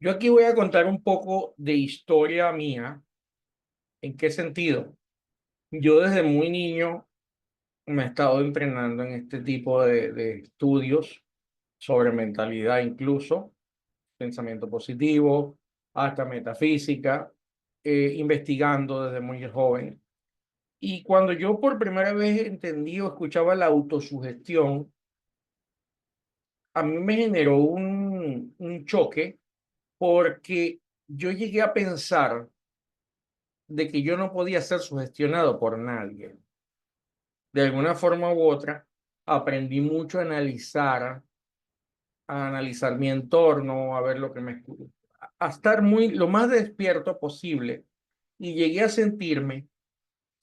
Yo aquí voy a contar un poco de historia mía. ¿En qué sentido? Yo desde muy niño me he estado entrenando en este tipo de estudios sobre mentalidad, incluso pensamiento positivo, hasta metafísica, investigando desde muy joven. Y cuando yo por primera vez entendí o escuchaba la autosugestión, a mí me generó un choque porque yo llegué a pensar de que yo no podía ser sugestionado por nadie. De alguna forma u otra, aprendí mucho a analizar mi entorno, a ver lo que a estar lo más despierto posible. Y llegué a sentirme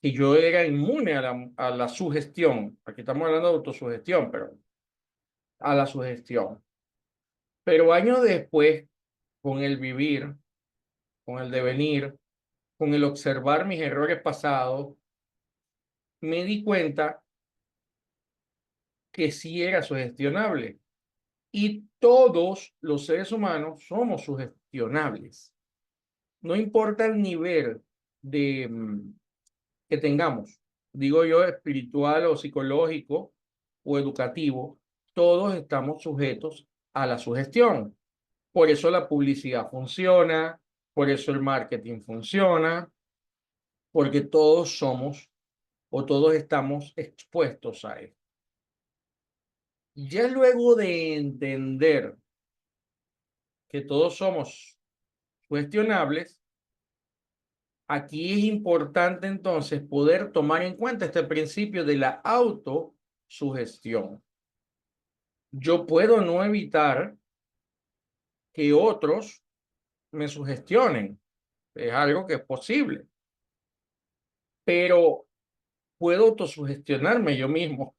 que yo era inmune a la sugestión. Aquí estamos hablando de autosugestión, pero a la sugestión. Pero años después, con el vivir, con el devenir, con el observar mis errores pasados, me di cuenta que sí era sugestionable. Y todos los seres humanos somos sugestionables. No importa el nivel de que tengamos, digo yo, espiritual o psicológico o educativo, todos estamos sujetos a la sugestión. Por eso la publicidad funciona, por eso el marketing funciona, porque todos somos o todos estamos expuestos a esto. Ya luego de entender que todos somos cuestionables, aquí es importante entonces poder tomar en cuenta este principio de la autosugestión. Yo puedo no evitar que otros me sugestionen, es algo que es posible, pero puedo autosugestionarme yo mismo,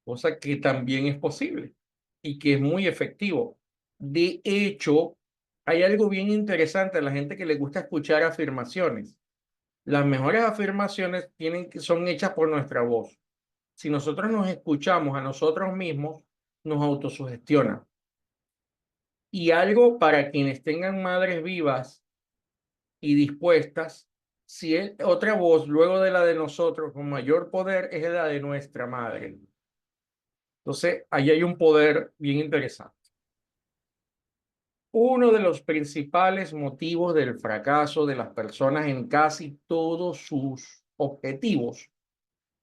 cosa que también es posible y que es muy efectivo. De hecho, hay algo bien interesante a la gente que le gusta escuchar afirmaciones. Las mejores afirmaciones son hechas por nuestra voz. Si nosotros nos escuchamos a nosotros mismos, nos autosugestiona. Y algo para quienes tengan madres vivas y dispuestas, si es otra voz luego de la de nosotros con mayor poder es la de nuestra madre. Entonces, ahí hay un poder bien interesante. Uno de los principales motivos del fracaso de las personas en casi todos sus objetivos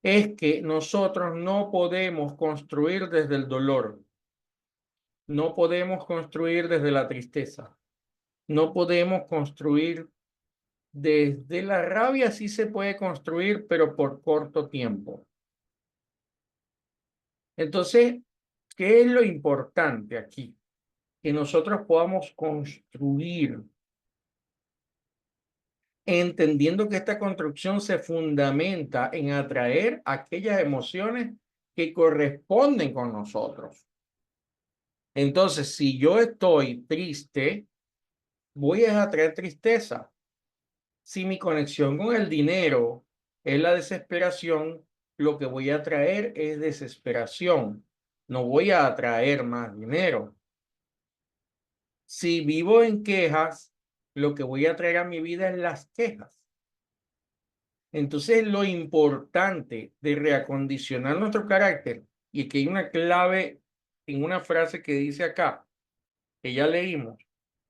es que nosotros no podemos construir desde el dolor, no podemos construir desde la tristeza, no podemos construir desde la rabia, sí se puede construir, pero por corto tiempo. Entonces, ¿qué es lo importante aquí? Que nosotros podamos construir, entendiendo que esta construcción se fundamenta en atraer aquellas emociones que corresponden con nosotros. Entonces, si yo estoy triste, voy a atraer tristeza. Si mi conexión con el dinero es la desesperación, lo que voy a atraer es desesperación. No voy a atraer más dinero. Si vivo en quejas, lo que voy a traer a mi vida es las quejas. Entonces, lo importante de reacondicionar nuestro carácter, y aquí hay una clave en una frase que dice acá, que ya leímos,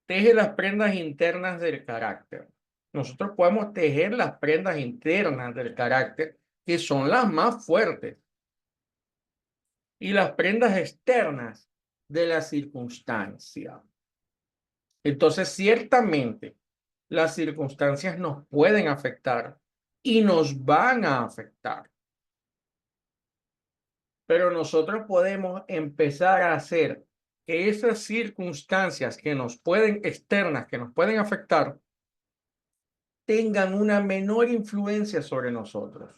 teje las prendas internas del carácter. Nosotros podemos tejer las prendas internas del carácter, que son las más fuertes, y las prendas externas de la circunstancia. Entonces, ciertamente, las circunstancias nos pueden afectar y nos van a afectar, pero nosotros podemos empezar a hacer que esas circunstancias que nos pueden, externas, que nos pueden afectar, tengan una menor influencia sobre nosotros.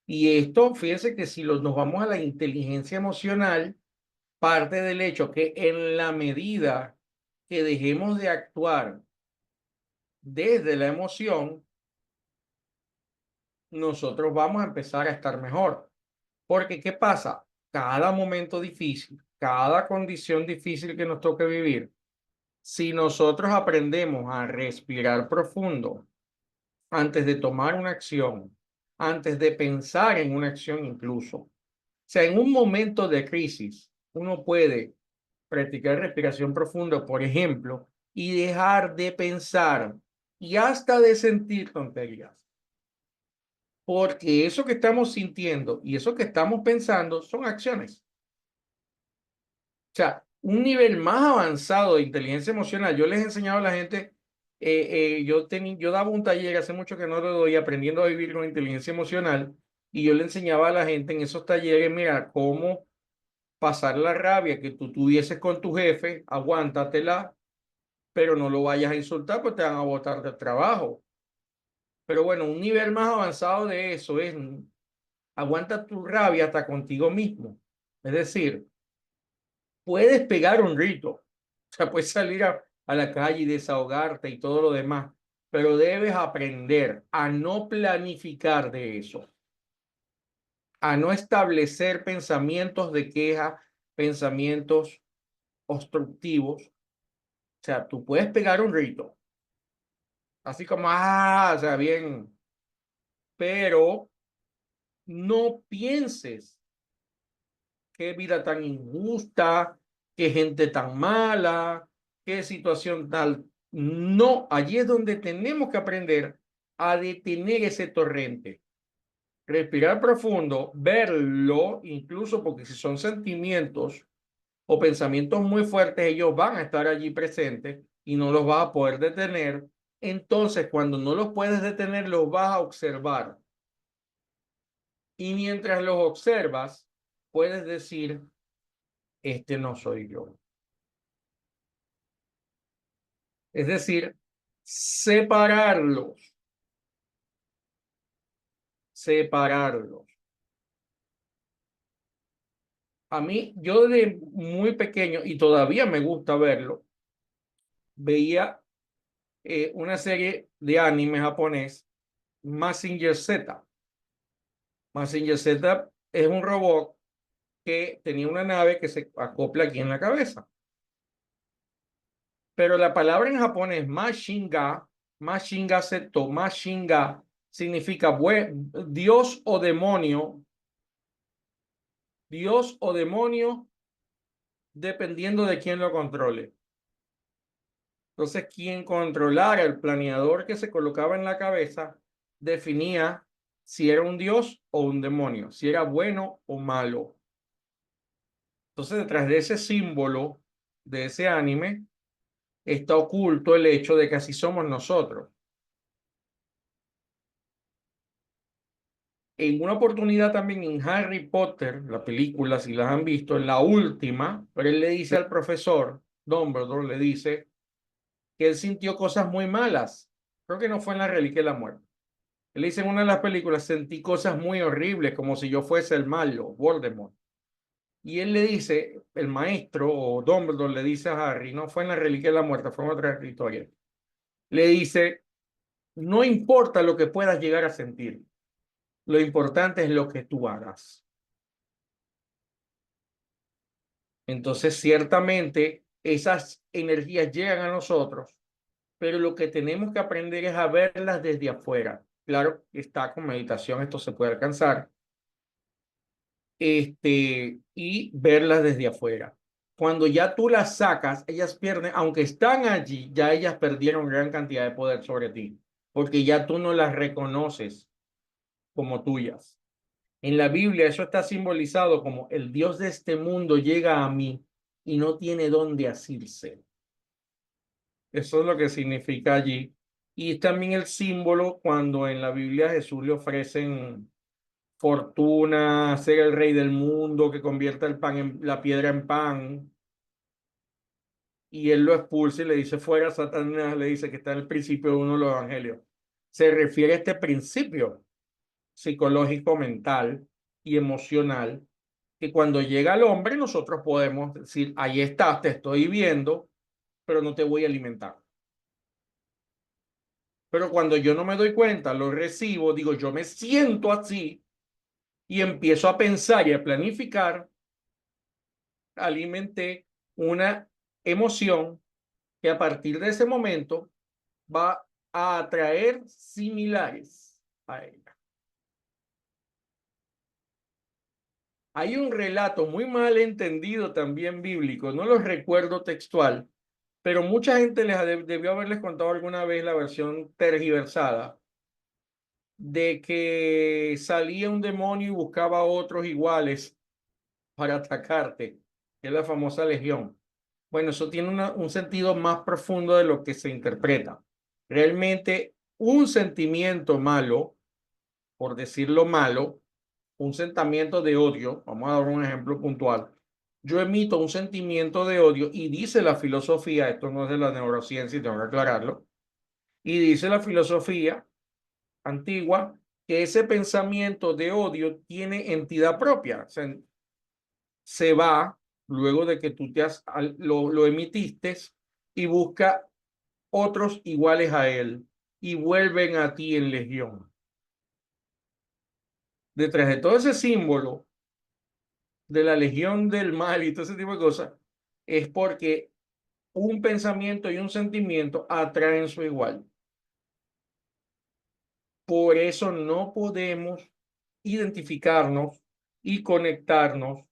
Y esto, fíjense que si nos vamos a la inteligencia emocional, parte del hecho que en la medida que dejemos de actuar desde la emoción, nosotros vamos a empezar a estar mejor. Porque, ¿qué pasa? Cada momento difícil, cada condición difícil que nos toque vivir, Si nosotros aprendemos a respirar profundo antes de tomar una acción, antes de pensar en una acción incluso, o sea, en un momento de crisis, uno puede practicar respiración profunda, por ejemplo, y dejar de pensar y hasta de sentir tonterías. Porque eso que estamos sintiendo y eso que estamos pensando son acciones. O sea, un nivel más avanzado de inteligencia emocional. Yo les he enseñado a la gente, yo daba un taller hace mucho que no lo doy, aprendiendo a vivir con inteligencia emocional, y yo le enseñaba a la gente en esos talleres, mira, cómo pasar la rabia que tú tuvieses con tu jefe, aguántatela, pero no lo vayas a insultar porque te van a botar del trabajo. Pero bueno, un nivel más avanzado de eso es aguanta tu rabia hasta contigo mismo. Es decir, puedes pegar un grito, o sea, puedes salir a la calle y desahogarte y todo lo demás, pero debes aprender a no planificar de eso, a no establecer pensamientos de queja, pensamientos obstructivos. O sea, tú puedes pegar un grito, así como, o sea, bien, pero no pienses qué vida tan injusta, qué gente tan mala, qué situación tal. No, allí es donde tenemos que aprender a detener ese torrente. Respirar profundo, verlo, incluso porque si son sentimientos o pensamientos muy fuertes, ellos van a estar allí presentes y no los vas a poder detener. Entonces, cuando no los puedes detener, los vas a observar. Y mientras los observas, puedes decir, este no soy yo. Es decir, separarlos, separarlos. A mí, yo desde muy pequeño, y todavía me gusta verlo, veía una serie de anime japonés, Mazinger Z. Mazinger Z es un robot que tenía una nave que se acopla aquí en la cabeza. Pero la palabra en japonés, Mashinga Seto, Mashinga, significa Dios o demonio, dependiendo de quién lo controle. Entonces, quien controlara el planeador que se colocaba en la cabeza definía si era un dios o un demonio, si era bueno o malo. Entonces, detrás de ese símbolo, de ese anime, está oculto el hecho de que así somos nosotros. En una oportunidad también en Harry Potter, la película, si las han visto, en la última, pero él le dice al profesor, Dumbledore, le dice que él sintió cosas muy malas. Creo que no fue en La Reliquia de la Muerte. Él dice en una de las películas, sentí cosas muy horribles, como si yo fuese el malo, Voldemort. Y él le dice, el maestro o Dumbledore le dice a Harry, no fue en La Reliquia de la Muerte, fue en otra historia. Le dice, no importa lo que puedas llegar a sentir, lo importante es lo que tú hagas. Entonces, ciertamente, esas energías llegan a nosotros, pero lo que tenemos que aprender es a verlas desde afuera. Claro, está con meditación, esto se puede alcanzar, y verlas desde afuera. Cuando ya tú las sacas, ellas pierden, aunque están allí, ya ellas perdieron gran cantidad de poder sobre ti, porque ya tú no las reconoces como tuyas. En la Biblia eso está simbolizado como el Dios de este mundo llega a mí y no tiene dónde asirse. Eso es lo que significa allí. Y también el símbolo cuando en la Biblia a Jesús le ofrecen fortuna, ser el rey del mundo, que convierta el pan en, la piedra en pan, y él lo expulsa y le dice fuera Satanás, le dice que está en el principio de uno de los evangelios. Se refiere a este principio psicológico, mental y emocional, que cuando llega al hombre nosotros podemos decir, ahí estás, te estoy viendo, pero no te voy a alimentar. Pero cuando yo no me doy cuenta, lo recibo, digo, yo me siento así y empiezo a pensar y a planificar, alimenté una emoción que a partir de ese momento va a atraer similares a ella. Hay un relato muy mal entendido también bíblico, no lo recuerdo textual, pero mucha gente debió haberles contado alguna vez la versión tergiversada de que salía un demonio y buscaba a otros iguales para atacarte, que es la famosa legión. Bueno, eso tiene un sentido más profundo de lo que se interpreta. Realmente, un sentimiento malo, por decirlo malo, un sentimiento de odio, vamos a dar un ejemplo puntual. Yo emito un sentimiento de odio y dice la filosofía, esto no es de la neurociencia y tengo que aclararlo, y dice la filosofía antigua que ese pensamiento de odio tiene entidad propia. O sea, se va luego de que tú lo emitiste y busca otros iguales a él y vuelven a ti en legión. Detrás de todo ese símbolo de la legión del mal y todo ese tipo de cosas, es porque un pensamiento y un sentimiento atraen su igual. Por eso no podemos identificarnos y conectarnos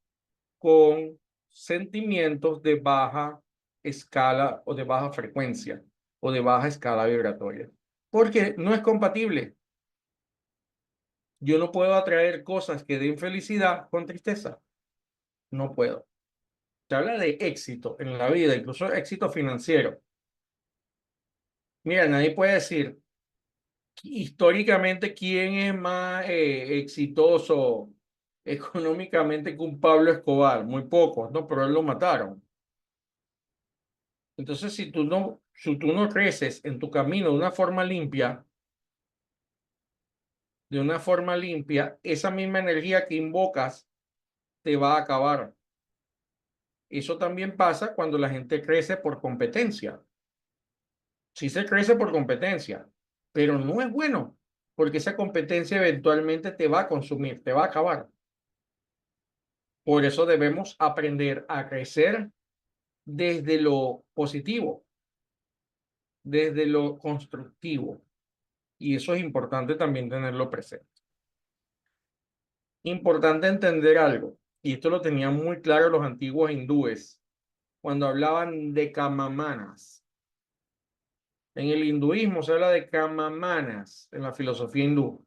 con sentimientos de baja escala o de baja frecuencia o de baja escala vibratoria, porque no es compatible. Yo no puedo atraer cosas que den felicidad con tristeza. No puedo. Se habla de éxito en la vida, incluso éxito financiero. Mira, nadie puede decir históricamente quién es más exitoso económicamente que un Pablo Escobar. Muy pocos, ¿no? Pero él lo mataron. Entonces, si tú no creces en tu camino de una forma limpia, esa misma energía que invocas te va a acabar. Eso también pasa cuando la gente crece por competencia. Sí se crece por competencia, pero no es bueno, porque esa competencia eventualmente te va a consumir, te va a acabar. Por eso debemos aprender a crecer desde lo positivo, desde lo constructivo. Y eso es importante también tenerlo presente. Importante entender algo, y esto lo tenían muy claro los antiguos hindúes, cuando hablaban de kamamanas. En el hinduismo se habla de kamamanas en la filosofía hindú.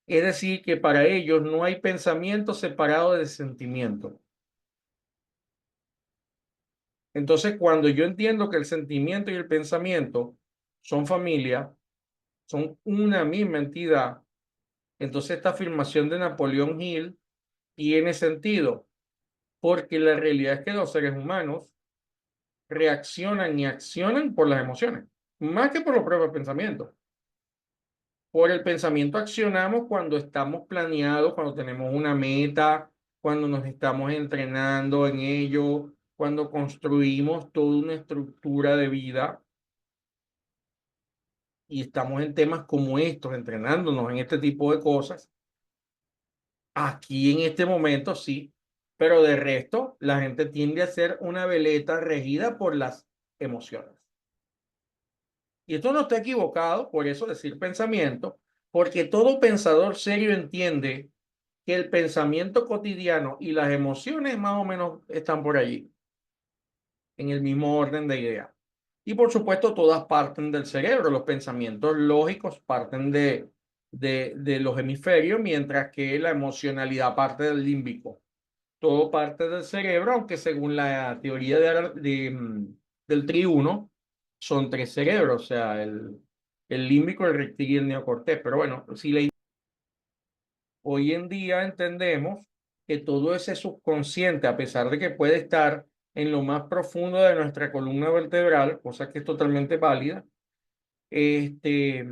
Es decir, que para ellos no hay pensamiento separado de sentimiento. Entonces, cuando yo entiendo que el sentimiento y el pensamiento son familia, son una misma entidad, entonces esta afirmación de Napoleón Hill tiene sentido, porque la realidad es que los seres humanos reaccionan y accionan por las emociones, más que por los propios pensamientos. Por el pensamiento accionamos cuando estamos planeados, cuando tenemos una meta, cuando nos estamos entrenando en ello, cuando construimos toda una estructura de vida y estamos en temas como estos, entrenándonos en este tipo de cosas. Aquí en este momento sí, pero de resto la gente tiende a ser una veleta regida por las emociones. Y esto no está equivocado, por eso decir pensamiento, porque todo pensador serio entiende que el pensamiento cotidiano y las emociones más o menos están por allí, en el mismo orden de ideas. Y por supuesto, todas parten del cerebro. Los pensamientos lógicos parten de los hemisferios, mientras que la emocionalidad parte del límbico. Todo parte del cerebro, aunque según la teoría del triuno, son tres cerebros, o sea, el límbico, el reptil y el neocortés. Pero bueno, si hoy en día entendemos que todo ese subconsciente, a pesar de que puede estar en lo más profundo de nuestra columna vertebral, cosa que es totalmente válida, este,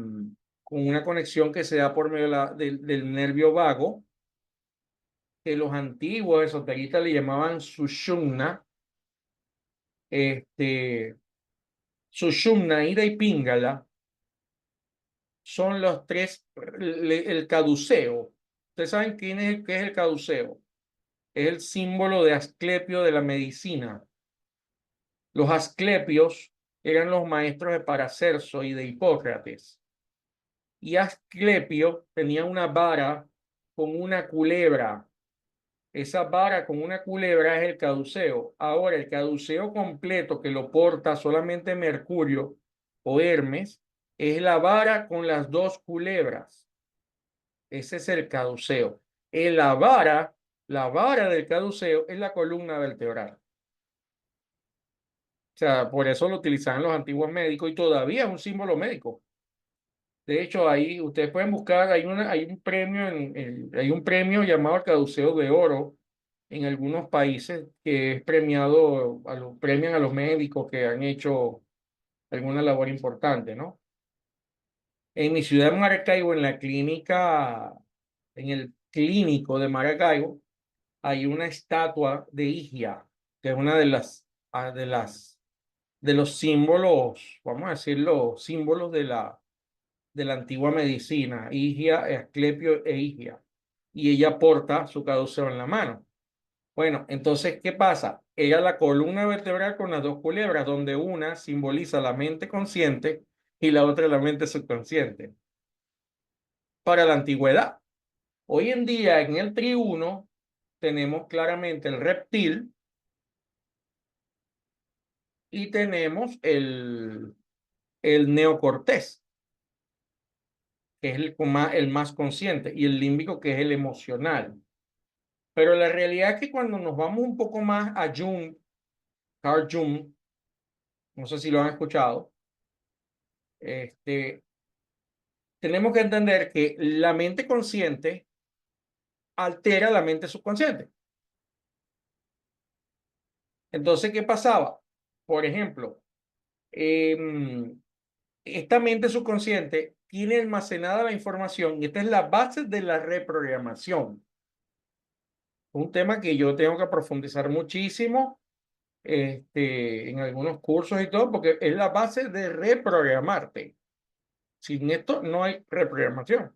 con una conexión que se da por medio del nervio vago, que los antiguos esoteristas le llamaban Sushumna, este, Sushumna, Ida y Pingala, son los tres, el caduceo. ¿Ustedes saben qué es el caduceo? Es el símbolo de Asclepio de la medicina. Los asclepios eran los maestros de Paracelso y de Hipócrates. Y Asclepio tenía una vara con una culebra. Esa vara con una culebra es el caduceo. Ahora, el caduceo completo que lo porta solamente Mercurio o Hermes es la vara con las dos culebras. Ese es el caduceo. En la vara del caduceo es la columna vertebral. O sea, por eso lo utilizaban los antiguos médicos y todavía es un símbolo médico. De hecho, ahí ustedes pueden buscar, hay un premio, hay un premio llamado el Caduceo de Oro en algunos países que es premiado, premian a los médicos que han hecho alguna labor importante, ¿no? En mi ciudad de Maracaibo, en la clínica, en el clínico de Maracaibo, hay una estatua de Higia, que es una de de los símbolos, vamos a decirlo, símbolos de la antigua medicina, Higia, Asclepio e Higia. Y ella porta su caduceo en la mano. Bueno, entonces, ¿qué pasa? Ella la columna vertebral con las dos culebras, donde una simboliza la mente consciente y la otra la mente subconsciente. Para la antigüedad. Hoy en día, en el triuno, tenemos claramente el reptil y tenemos el neocortés, que es el más consciente, y el límbico, que es el emocional. Pero la realidad es que cuando nos vamos un poco más a Jung, Carl Jung, no sé si lo han escuchado, este, tenemos que entender que la mente consciente altera la mente subconsciente. Entonces, ¿qué pasaba? Por ejemplo, esta mente subconsciente tiene almacenada la información y esta es la base de la reprogramación. Un tema que yo tengo que profundizar muchísimo en algunos cursos y todo, porque es la base de reprogramarte. Sin esto no hay reprogramación.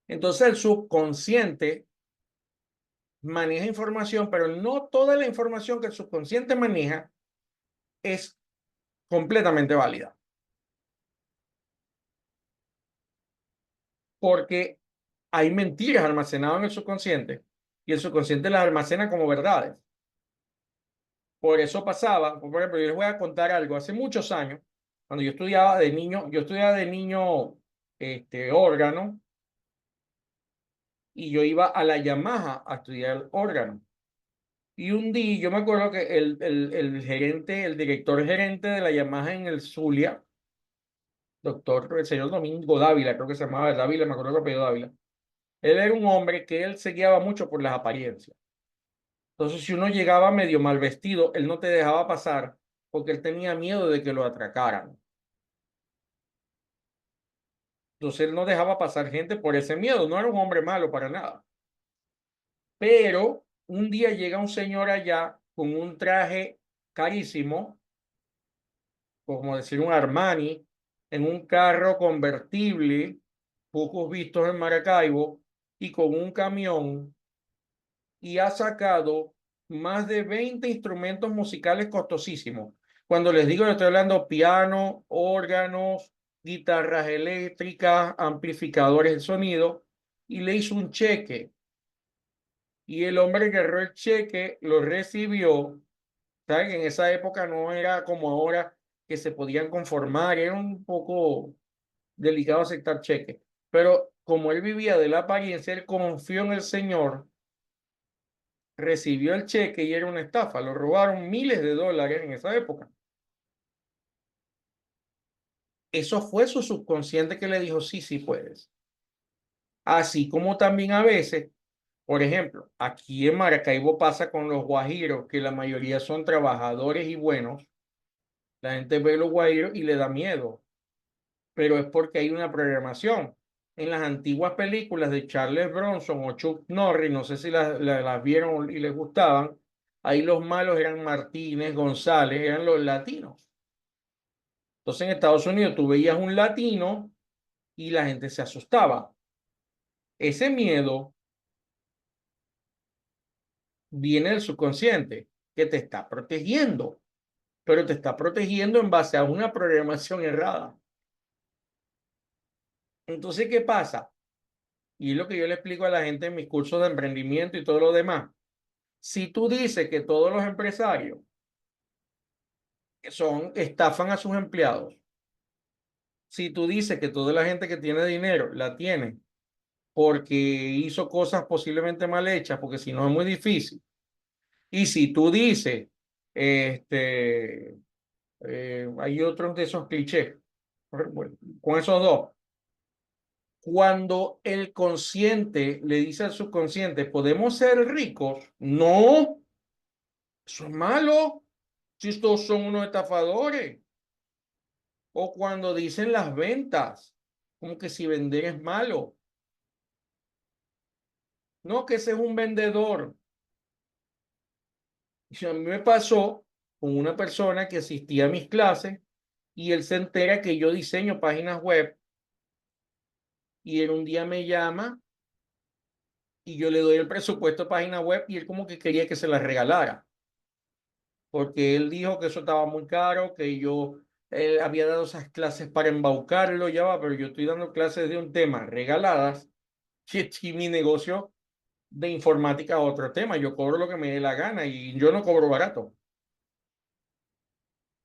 Entonces el subconsciente maneja información, pero no toda la información que el subconsciente maneja es completamente válida, porque hay mentiras almacenadas en el subconsciente y el subconsciente las almacena como verdades. Por eso pasaba, por ejemplo, yo les voy a contar algo. Hace muchos años, cuando yo estudiaba de niño órgano y yo iba a la Yamaha a estudiar órgano. Y un día yo me acuerdo que el gerente, el director gerente de la Yamaha en el Zulia, el señor Domingo Dávila, creo que se llamaba Dávila, me acuerdo que apellido Dávila. Él era un hombre que él se guiaba mucho por las apariencias. Entonces, si uno llegaba medio mal vestido, él no te dejaba pasar porque él tenía miedo de que lo atracaran. Entonces, él no dejaba pasar gente por ese miedo. No era un hombre malo para nada. Pero un día llega un señor allá con un traje carísimo, como decir un Armani, en un carro convertible, pocos vistos en Maracaibo, y con un camión, y ha sacado más de 20 instrumentos musicales costosísimos. Cuando les digo, le estoy hablando piano, órganos, guitarras eléctricas, amplificadores de sonido, y le hizo un cheque. Y el hombre que agarró el cheque lo recibió. ¿Saben? En esa época no era como ahora que se podían conformar, era un poco delicado aceptar cheques. Pero como él vivía de la apariencia, él confió en el Señor, recibió el cheque y era una estafa. Lo robaron miles de dólares en esa época. Eso fue su subconsciente que le dijo, sí, sí puedes. Así como también a veces, por ejemplo, aquí en Maracaibo pasa con los guajiros, que la mayoría son trabajadores y buenos. La gente ve los guajiros y le da miedo, pero es porque hay una programación. En las antiguas películas de Charles Bronson o Chuck Norris, no sé si las vieron y les gustaban, ahí los malos eran Martínez, González, eran los latinos. Entonces en Estados Unidos tú veías un latino y la gente se asustaba. Ese miedo viene del subconsciente que te está protegiendo. pero te está protegiendo en base a una programación errada. Entonces, ¿qué pasa? Y es lo que yo le explico a la gente en mis cursos de emprendimiento y todo lo demás. Si tú dices que todos los empresarios estafan a sus empleados, si tú dices que toda la gente que tiene dinero la tiene porque hizo cosas posiblemente mal hechas, porque si no es muy difícil. Y si tú dices, este, hay otros de esos clichés, bueno, con esos dos, cuando el consciente le dice al subconsciente, podemos ser ricos, no, eso es malo, si estos son unos estafadores. O cuando dicen las ventas, como que si vender es malo. No, que ese es un vendedor. Y a mí me pasó con una persona que asistía a mis clases y él se entera que yo diseño páginas web y él un día me llama y yo le doy el presupuesto de página web y él como que quería que se la regalara, porque él dijo que eso estaba muy caro, que yo había dado esas clases para embaucarlo, ya va, pero yo estoy dando clases de un tema regaladas y mi negocio de informática es otro tema, yo cobro lo que me dé la gana y yo no cobro barato.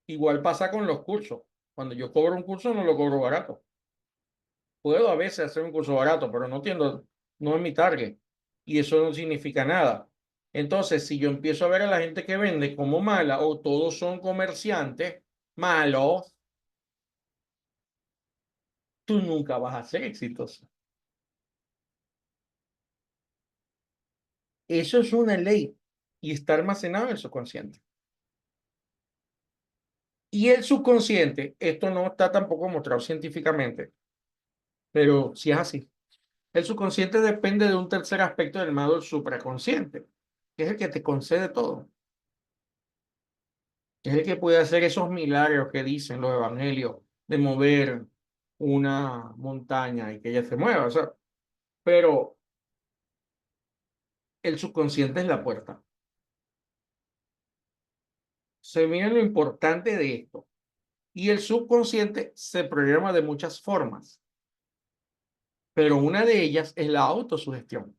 Igual pasa con los cursos. Cuando yo cobro un curso no lo cobro barato. Puedo a veces hacer un curso barato, pero no tiendo, no es mi target. Y eso no significa nada. Entonces, si yo empiezo a ver a la gente que vende como mala o todos son comerciantes malos, tú nunca vas a ser exitoso. Eso es una ley y está almacenado en el subconsciente. Y el subconsciente, esto no está tampoco mostrado científicamente, pero sí es así. El subconsciente depende de un tercer aspecto llamado el supraconsciente, que es el que te concede todo. Es el que puede hacer esos milagros que dicen los evangelios de mover una montaña y que ella se mueva. O sea, pero el subconsciente es la puerta. Se mira lo importante de esto. Y el subconsciente se programa de muchas formas, pero una de ellas es la autosugestión.